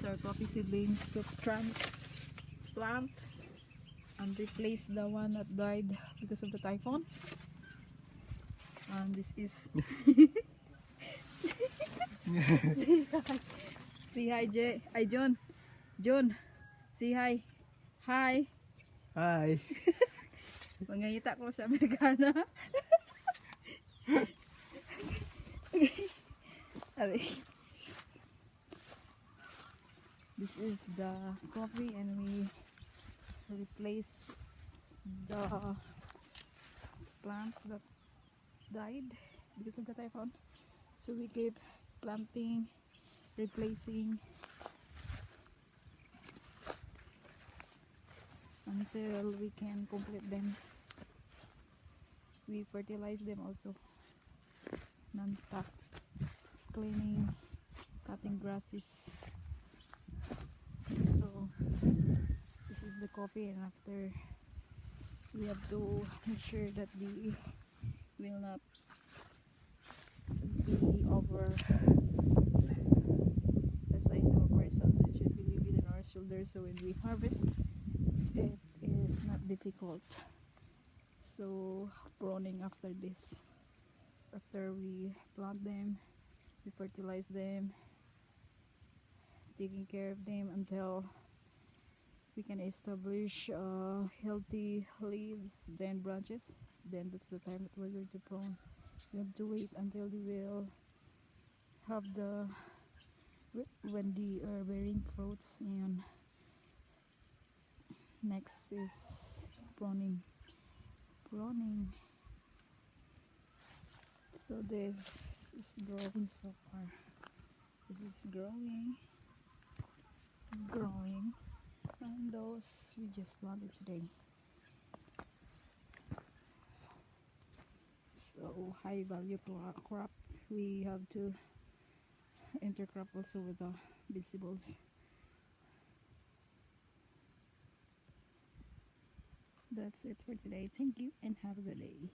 our coffee seedlings to transplant and replace the one that died because of the typhoon. And this is say hi Jay. Hi John. John, say hi. Hi. Hi. Mangayita ko sa Amerikana. This is the coffee and we replace the plants that died because of the typhoon. So we keep planting, replacing until we can complete them. We fertilize them also non-stop, cleaning, cutting grasses. So this is the coffee, and after we have to make sure that we will not be over the size of a person, so it should be within our shoulders, so when we harvest it is not difficult. So pruning after this, after we plant them, we fertilize them, taking care of them until we can establish healthy leaves, then branches. Then that's the time that we're going to prune. We have to wait until we will have the when they are bearing fruits, and next is pruning. So this is growing so far. This is growing, and those we just planted today. So high value crop. We have to intercrop also with the vegetables. That's it for today. Thank you and have a good day.